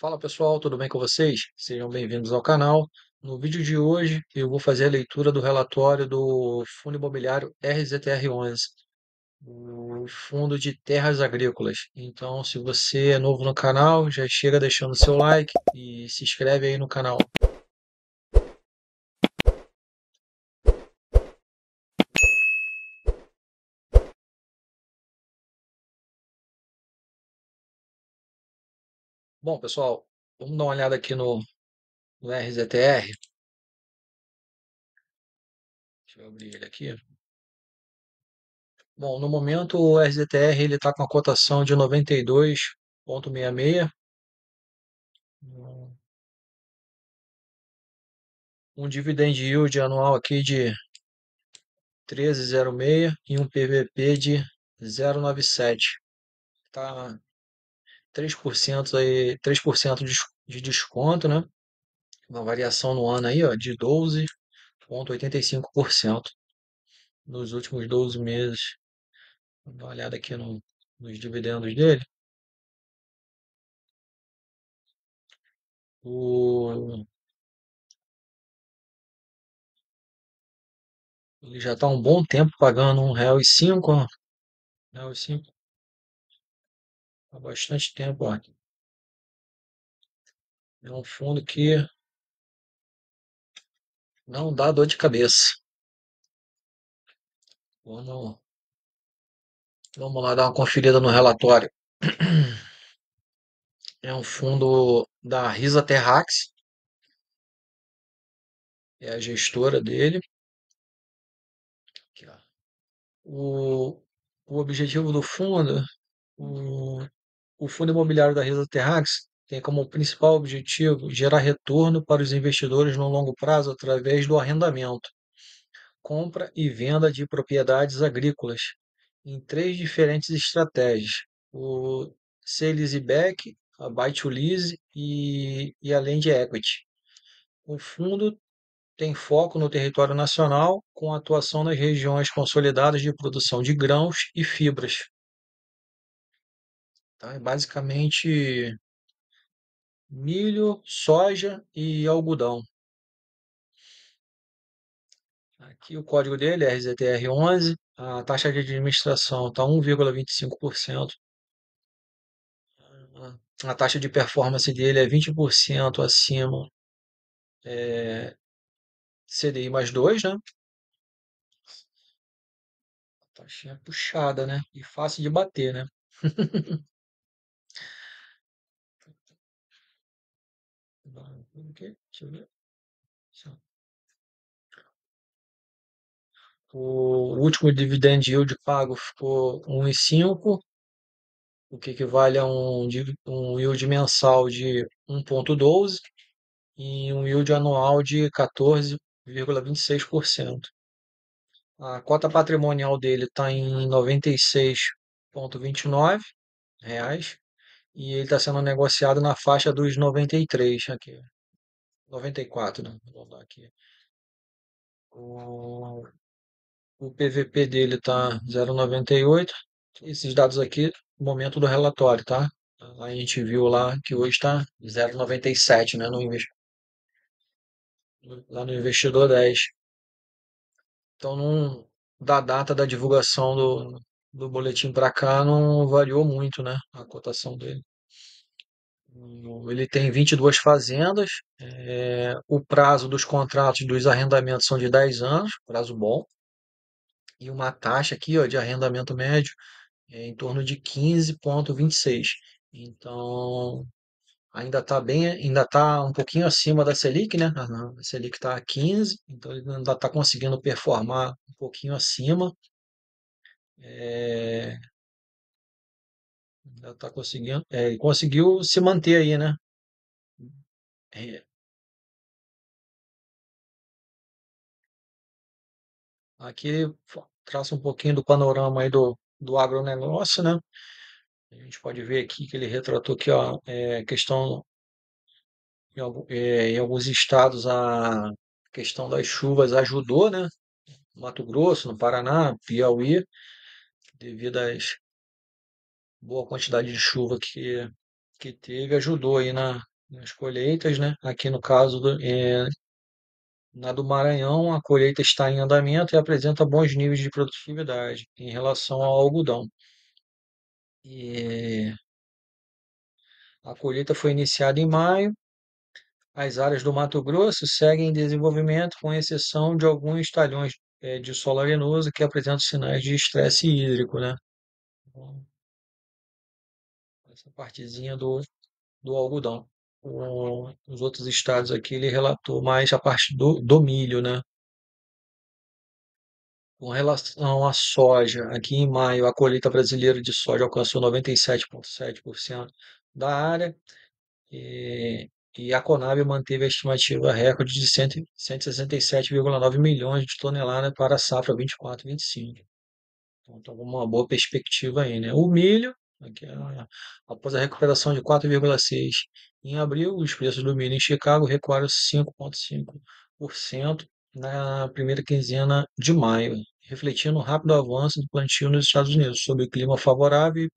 Fala pessoal, tudo bem com vocês? Sejam bem-vindos ao canal. No vídeo de hoje eu vou fazer a leitura do relatório do Fundo Imobiliário RZTR11, o Fundo de Terras Agrícolas. Então, se você é novo no canal, já chega deixando seu like e se inscreve aí no canal. Bom, pessoal, vamos dar uma olhada aqui no RZTR. Deixa eu abrir ele aqui. Bom, no momento o RZTR ele está com a cotação de 92,66. Um dividend yield anual aqui de 13,06 e um PVP de 0,97. Tá 3% aí, 3% de desconto, né? Uma variação no ano aí, ó, de 12,85% nos últimos 12 meses. Vamos dar uma olhada aqui nos dividendos dele. O, ele já está há um bom tempo pagando R$ 1,05, ó. R$ 1,05 há bastante tempo, ó. É um fundo que não dá dor de cabeça. Vamos, vamos lá dar uma conferida no relatório. É um fundo da Risa Terrax, é a gestora dele. Aqui, ó. O objetivo do fundo, o, o fundo imobiliário da Risa Terrax tem como principal objetivo gerar retorno para os investidores no longo prazo através do arrendamento, compra e venda de propriedades agrícolas em três diferentes estratégias: o Sale-Leaseback, a Buy to Lease e a Land Equity. O fundo tem foco no território nacional, com atuação nas regiões consolidadas de produção de grãos e fibras. Tá? É basicamente milho, soja e algodão. Aqui o código dele é RZTR11, a taxa de administração está 1,25%. A taxa de performance dele é 20% acima CDI mais 2, né? A taxinha puxada, né? E fácil de bater, né? Deixa eu ver. O último dividend yield pago ficou 1,5, o que equivale a um yield mensal de 1,12 e um yield anual de 14,26%. A cota patrimonial dele está em 96,29 reais e ele está sendo negociado na faixa dos 93 aqui, 94, né? Vou dar aqui. O, o PVP dele está 0,98. Esses dados aqui, no momento do relatório, tá? A gente viu lá que hoje está 0,97, né? Lá no investidor 10. Então, da data da divulgação do boletim para cá, não variou muito, né? A cotação dele. Ele tem 22 fazendas. O prazo dos contratos dos arrendamentos são de 10 anos, prazo bom. E uma taxa aqui, ó, de arrendamento médio em torno de 15,26. Então, ainda está um pouquinho acima da Selic, né? A Selic está a 15, então ele ainda está conseguindo performar um pouquinho acima. É, ainda está conseguindo, ele conseguiu se manter aí, né? É, aqui traça um pouquinho do panorama aí do agronegócio, né? A gente pode ver aqui que ele retratou aqui, ó, questão em alguns estados a questão das chuvas ajudou, né? No Mato Grosso, no Paraná, Piauí, devido às boa quantidade de chuva que teve, ajudou aí nas colheitas, né? Aqui no caso na do Maranhão, a colheita está em andamento e apresenta bons níveis de produtividade em relação ao algodão. E a colheita foi iniciada em maio. As áreas do Mato Grosso seguem em desenvolvimento, com exceção de alguns talhões de solo arenoso que apresentam sinais de estresse hídrico, né? Então, essa partezinha do algodão. Os outros estados aqui, ele relatou mais a parte do milho, né? Com relação à soja, aqui em maio, a colheita brasileira de soja alcançou 97,7% da área e a Conab manteve a estimativa recorde de 167,9 milhões de toneladas para a safra 24/25. Então, tá uma boa perspectiva aí, né? O milho, aqui, após a recuperação de 4,6 em abril, os preços do milho em Chicago recuaram 5,5% na primeira quinzena de maio, refletindo o rápido avanço do plantio nos Estados Unidos, sob o clima favorável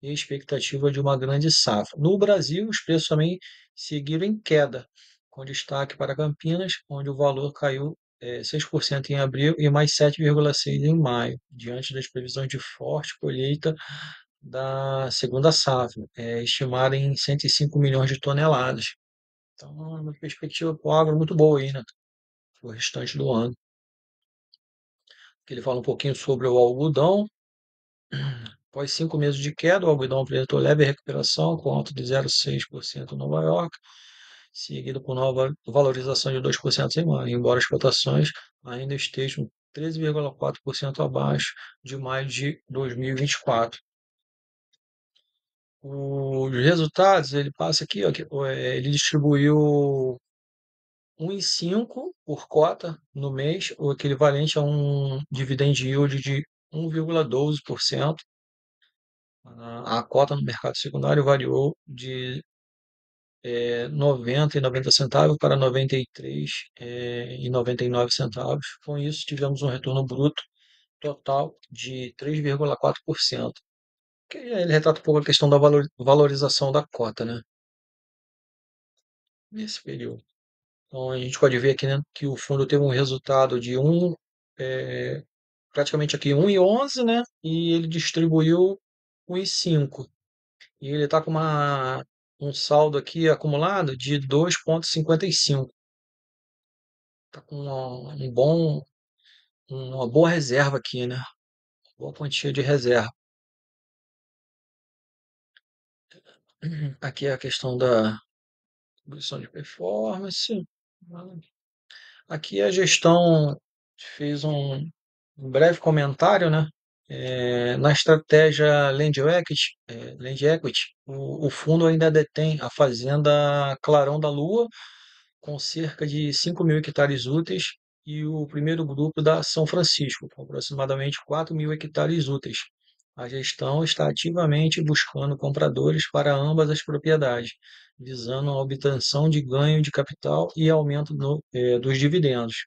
e expectativa de uma grande safra. No Brasil, os preços também seguiram em queda, com destaque para Campinas, onde o valor caiu 6% em abril e mais 7,6% em maio, diante das previsões de forte colheita da segunda safra, estimada em 105 milhões de toneladas. Então, é uma perspectiva para o agro muito boa aí, né? O restante do ano. Ele fala um pouquinho sobre o algodão. Após 5 meses de queda, o algodão apresentou leve recuperação, com alta de 0,6% em Nova York, seguido por nova valorização de 2% em maio, embora as cotações ainda estejam 13,4% abaixo de maio de 2024. Os resultados, ele passa aqui, ó, ele distribuiu 1,5 por cota no mês, o equivalente a um dividend yield de 1,12%. A cota no mercado secundário variou de 90 centavos para 93 e 99 centavos. Com isso, tivemos um retorno bruto total de 3,4%. Que ele retrata um pouco a questão da valorização da cota, né? Nesse período. Então, a gente pode ver aqui, né, que o fundo teve um resultado de é, praticamente aqui 1,11, né? E ele distribuiu 1,5. E ele está com um saldo aqui acumulado de 2,55. Está com uma boa reserva aqui, né? Boa quantia de reserva. Aqui é a questão da distribuição de performance. Aqui a gestão fez um breve comentário, né? Na estratégia Land Equity, o fundo ainda detém a fazenda Clarão da Lua, com cerca de 5.000 hectares úteis, e o primeiro grupo da São Francisco, com aproximadamente 4.000 hectares úteis. A gestão está ativamente buscando compradores para ambas as propriedades, visando a obtenção de ganho de capital e aumento dos dividendos.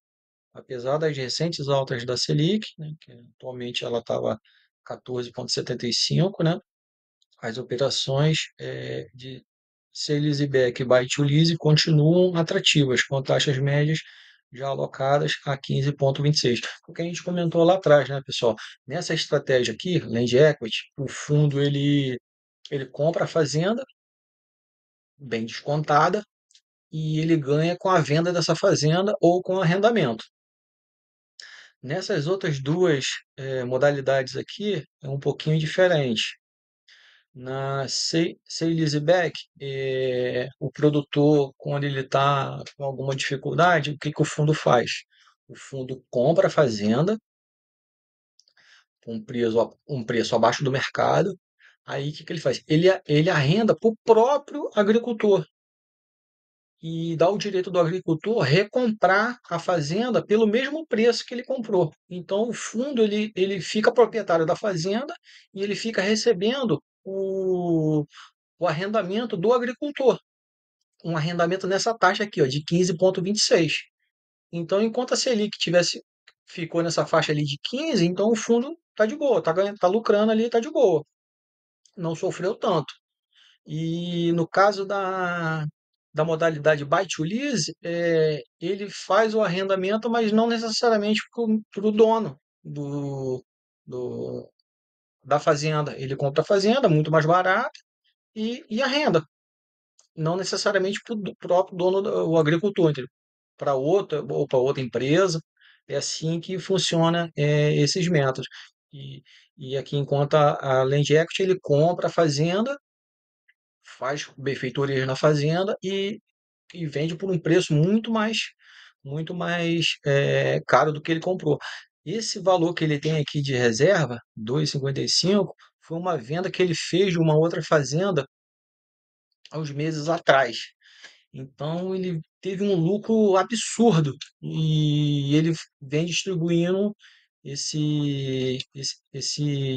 Apesar das recentes altas da Selic, né, que atualmente ela estava 14,75, né, as operações de sale leaseback e buy to lease continuam atrativas, com taxas médias já alocadas a 15,26. O que a gente comentou lá atrás, né, pessoal? Nessa estratégia aqui, Land Equity, o fundo ele compra a fazenda bem descontada e ele ganha com a venda dessa fazenda ou com arrendamento. Nessas outras duas modalidades aqui, é um pouquinho diferente. Na Sale Leaseback, o produtor, quando ele está com alguma dificuldade, o que que o fundo faz? O fundo compra a fazenda com um preço abaixo do mercado. Aí o que que ele faz? Ele arrenda para o próprio agricultor e dá o direito do agricultor recomprar a fazenda pelo mesmo preço que ele comprou. Então, o fundo ele fica proprietário da fazenda e ele fica recebendo o arrendamento do agricultor. Um arrendamento nessa taxa aqui, ó, de 15,26. Então, enquanto a Selic ficou nessa faixa ali de 15, então o fundo está de boa, está ganhando, tá lucrando ali, está de boa. Não sofreu tanto. E no caso da modalidade Buy to Lease, ele faz o arrendamento, mas não necessariamente para o dono do, da fazenda. Ele compra a fazenda muito mais barata e arrenda, não necessariamente para o próprio dono, o agricultor, para outra ou para outra empresa. É assim que funciona esses métodos. E, e aqui, enquanto a Land Equity, ele compra a fazenda, faz benfeitorias na fazenda e vende por um preço muito mais caro do que ele comprou. Esse valor que ele tem aqui de reserva, 2,55, foi uma venda que ele fez de uma outra fazenda há uns meses atrás. Então ele teve um lucro absurdo e ele vem distribuindo esses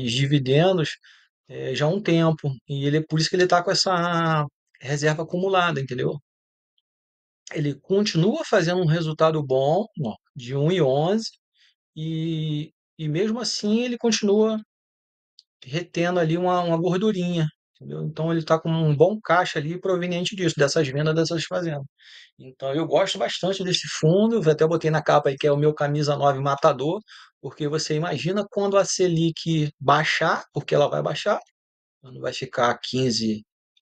dividendos já há um tempo. E ele, por isso que ele está com essa reserva acumulada, entendeu? Ele continua fazendo um resultado bom, ó, de 1,11 e mesmo assim ele continua retendo ali uma gordurinha, entendeu? Então ele está com um bom caixa ali proveniente disso, dessas vendas dessas fazendas. Então eu gosto bastante desse fundo, eu até botei na capa aí que é o meu camisa 9 matador, porque você imagina quando a Selic baixar, porque ela vai baixar, ela não vai ficar 15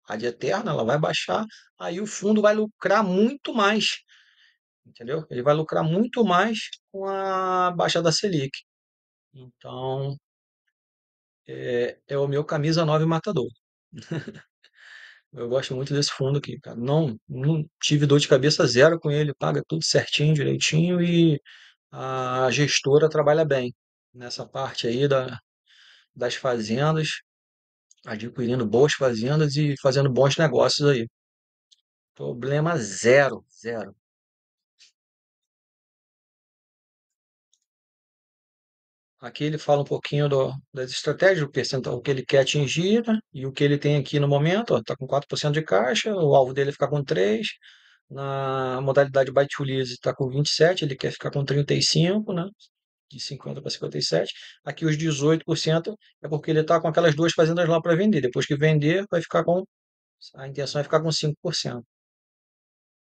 ad eterna, ela vai baixar, aí o fundo vai lucrar muito mais, entendeu? Ele vai lucrar muito mais com a baixa da Selic. Então, é o meu camisa 9 matador. Eu gosto muito desse fundo aqui, cara. Não tive dor de cabeça zero com ele, paga tudo certinho, direitinho e a gestora trabalha bem nessa parte aí das fazendas, adquirindo boas fazendas e fazendo bons negócios aí. Problema zero, zero. Aqui ele fala um pouquinho das estratégias, o percentual que ele quer atingir, né? E o que ele tem aqui no momento, está com 4% de caixa, o alvo dele é ficar com 3%. Na modalidade Buy to Lease está com 27%, ele quer ficar com 35%, né? De 50 para 57. Aqui os 18% é porque ele está com aquelas duas fazendas lá para vender. Depois que vender, vai ficar com. A intenção é ficar com 5%.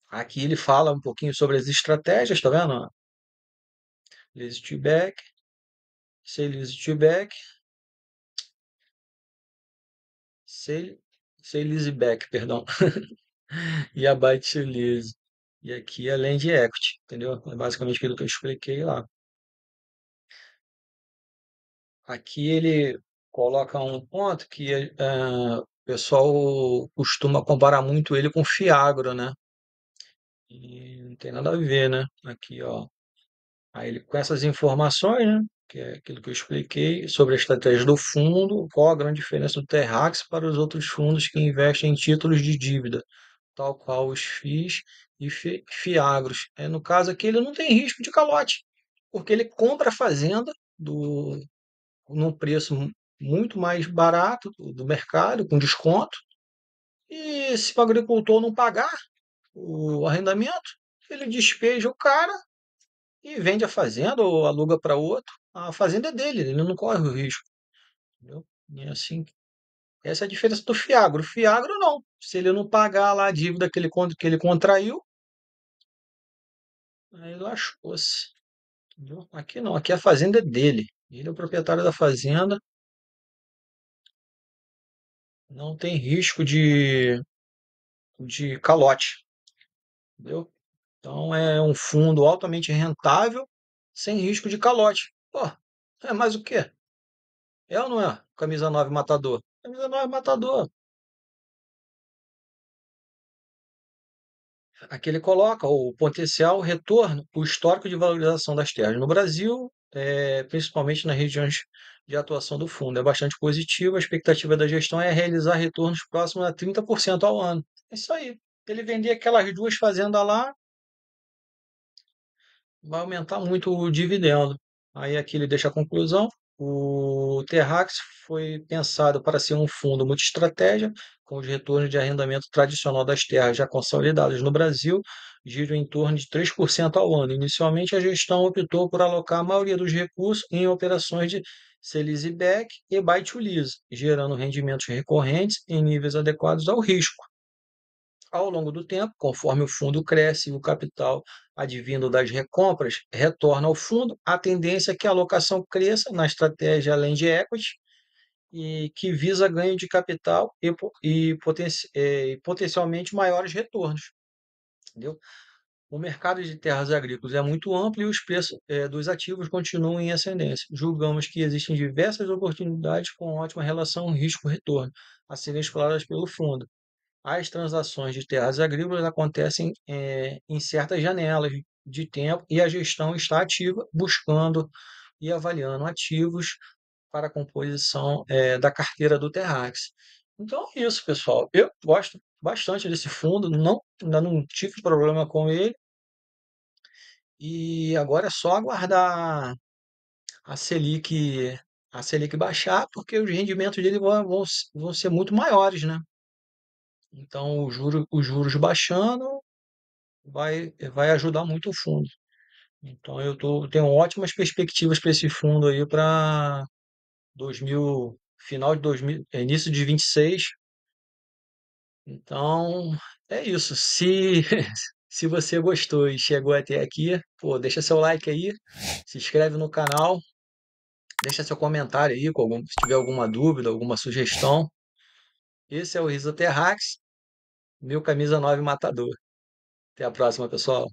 Aqui ele fala um pouquinho sobre as estratégias, tá vendo? Lease to back, sale to back, sale, sale back, perdão. E a buy to lease. E aqui a land equity, entendeu? É basicamente aquilo que eu expliquei lá. Aqui ele coloca um ponto que o pessoal costuma comparar muito ele com Fiagro, né? E não tem nada a ver, né? Aqui, ó. Aí ele com essas informações, né? Que é aquilo que eu expliquei sobre a estratégia do fundo, qual a grande diferença do Terrax para os outros fundos que investem em títulos de dívida, tal qual os FIIs e Fiagros. No caso aqui, ele não tem risco de calote, porque ele compra a fazenda num preço muito mais barato do mercado, com desconto, e se o agricultor não pagar o arrendamento, ele despeja o cara e vende a fazenda ou aluga para outro. A fazenda é dele, ele não corre o risco. Entendeu? E é assim, essa é a diferença do Fiagro. O Fiagro não. Se ele não pagar lá a dívida que ele contraiu, aí lascou-se. Entendeu? Aqui não, aqui a fazenda é dele. Ele é o proprietário da fazenda, não tem risco de calote. Entendeu? Então é um fundo altamente rentável, sem risco de calote. Pô, é mais o quê? É ou não é? Camisa 9 matador. Camisa 9 matador. Aqui ele coloca o potencial retorno, o histórico de valorização das terras no Brasil, principalmente nas regiões de atuação do fundo. É bastante positivo. A expectativa da gestão é realizar retornos próximos a 30% ao ano. É isso aí. Ele vender aquelas duas fazendas lá, vai aumentar muito o dividendo. Aí aqui ele deixa a conclusão. O Terrax foi pensado para ser um fundo multi-estratégia, com os retornos de arrendamento tradicional das terras já consolidadas no Brasil, giram em torno de 3% ao ano. Inicialmente, a gestão optou por alocar a maioria dos recursos em operações de sale-leaseback e buy-to-lease, gerando rendimentos recorrentes em níveis adequados ao risco. Ao longo do tempo, conforme o fundo cresce e o capital advindo das recompras retorna ao fundo, a tendência é que a alocação cresça na estratégia além de equity e que visa ganho de capital e potencialmente maiores retornos, entendeu? O mercado de terras agrícolas é muito amplo e os preços dos ativos continuam em ascendência. Julgamos que existem diversas oportunidades com ótima relação risco-retorno a serem exploradas pelo fundo. As transações de terras agrícolas acontecem em certas janelas de tempo e a gestão está ativa, buscando e avaliando ativos para a composição da carteira do Terrax. Então é isso, pessoal. Eu gosto bastante desse fundo, ainda não tive problema com ele e agora é só aguardar a Selic, a Selic baixar, porque os rendimentos dele vão ser muito maiores, né? Então, os juros baixando vai ajudar muito o fundo. Então, tenho ótimas perspectivas para esse fundo aí para 2000, final de 2000, início de 26. Então, é isso. Se, se você gostou e chegou até aqui, pô, deixa seu like aí, se inscreve no canal, deixa seu comentário aí se tiver alguma dúvida, alguma sugestão. Esse é o Riso Terrax, meu camisa 9 matador. Até a próxima, pessoal.